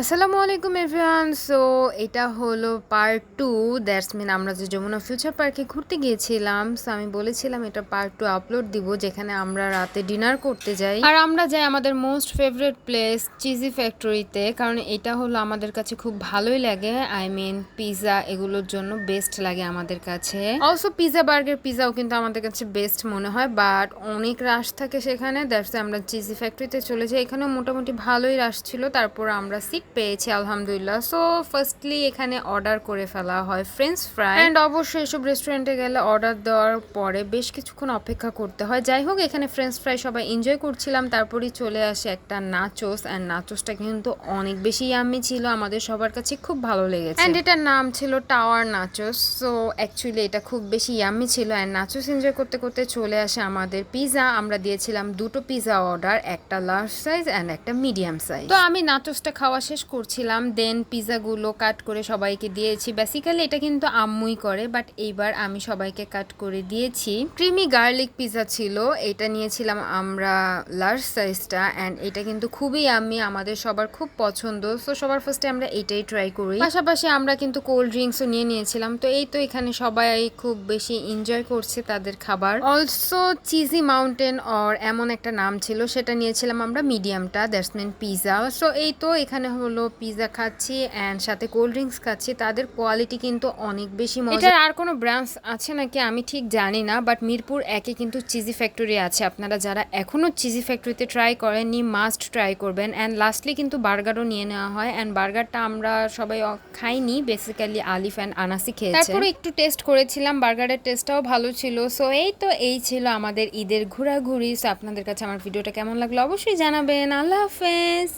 আসসালামু আলাইকুম everyone. So এটা হলো পার্ট 2। দ্যাটস মিন আমরা যে যমুনা ফিউচার পার্কে ঘুরতে গিয়েছিলাম। সো আমি বলেছিলাম এটা পার্ট 2 আপলোড দিব, যেখানে আমরা রাতে ডিনার করতে যাই। আর আমরা যাই আমাদের মোস্ট ফেভারিট প্লেস চিজি ফ্যাক্টরিতে, কারণ এটা হলো আমাদের কাছে খুব ভালোই লাগে। আই মিন পিৎজা এগুলোর জন্য বেস্ট লাগে আমাদের কাছে। অলসো পিৎজা বার্গার পিৎজাও কিন্তু আমাদের কাছে বেস্ট মনে হয়, বাট অনেক রাশ থাকে সেখানে। দ্যাটস আমরা চিজি ফ্যাক্টরিতে চলে যাই। এখানেও মোটামুটি ভালোই রাশ ছিল, তারপর আমরা সিট পেয়েছি আলহামদুলিল্লাহ। সো ফার্স্টলি এখানে অর্ডার করে ফেলা হয় ফ্রেঞ্চ ফ্রাই, অ্যান্ড অবশ্যই এসব রেস্টুরেন্টে গেলে অর্ডার দেওয়ার পরে বেশ কিছুক্ষণ অপেক্ষা করতে হয়। যাই হোক, এখানে ফ্রেঞ্চ ফ্রাই সবাই এনজয় করছিলাম। তারপরই চলে আসে একটা নাচোস, অ্যান্ড নাচোসটা কিন্তু অনেক বেশি ইয়াম্মি ছিল, আমাদের সবার কাছে খুব ভালো লেগেছে। অ্যান্ড এটার নাম ছিল টাওয়ার নাচোস। সো অ্যাকচুয়ালি এটা খুব বেশি ইয়াম্মি ছিল। অ্যান্ড নাচোস এনজয় করতে করতে চলে আসে আমাদের পিৎজা। আমরা দিয়েছিলাম দুটো পিৎজা অর্ডার, একটা লার্জ সাইজ অ্যান্ড একটা মিডিয়াম সাইজ। তো আমি নাচোসটা খাওয়া শেষ করছিলাম, দেন পিৎজাগুলো কাট করে সবাইকে দিয়েছি। বেসিক্যালি এটা কিন্তু আম্মুই করে, বাট এইবার আমি সবাইকে কাট করে দিয়েছি। ক্রিমি গার্লিক পিৎজা ছিল, এটা নিয়েছিলাম আমরা লার্জ সাইজটা, অ্যান্ড এটা কিন্তু খুবই আম্মি, আমাদের সবার খুব পছন্দ। সো সবার ফার্স্টে আমরা এটাই ট্রাই করি। পাশাপাশি আমরা কিন্তু কোল্ড ড্রিঙ্কসও নিয়ে নিয়েছিলাম। তো এই তো এখানে সবাই খুব বেশি এনজয় করছে তাদের খাবার। অলসো চিজি মাউন্টেন অর এমন একটা নাম ছিল, সেটা নিয়েছিলাম আমরা মিডিয়ামটা, দ্যাটস মিন পিৎজা। সো এই তো এখানে হলো পিৎজা খাচ্ছি অ্যান্ড সাথে কোল্ড ড্রিঙ্কস খাচ্ছি। তাদের কোয়ালিটি কিন্তু অনেক বেশি মজা। এটার আর কোনো ব্রাঞ্চ আছে নাকি আমি ঠিক জানি না, বাট মিরপুর 1-এ কিন্তু চিজি ফ্যাক্টরি আছে। আপনারা যারা এখনো চিজি ফ্যাক্টরিতে ট্রাই করেননি, মাস্ট ট্রাই করবেন। অ্যান্ড লাস্টলি কিন্তু বার্গারও নিয়ে নেওয়া হয়, অ্যান্ড বার্গারটা আমরা সবাই খাইনি, বেসিক্যালি আলিফ অ্যান্ড আনাসি খেয়েছে। তারপরে একটু টেস্ট করেছিলাম, বার্গারের টেস্টটাও ভালো ছিল। সো এই ছিল আমাদের ঈদের ঘোরাঘুরি। সো আপনাদের কাছে আমার ভিডিওটা কেমন লাগলো অবশ্যই জানাবেন। আল্লাহ হাফেজ।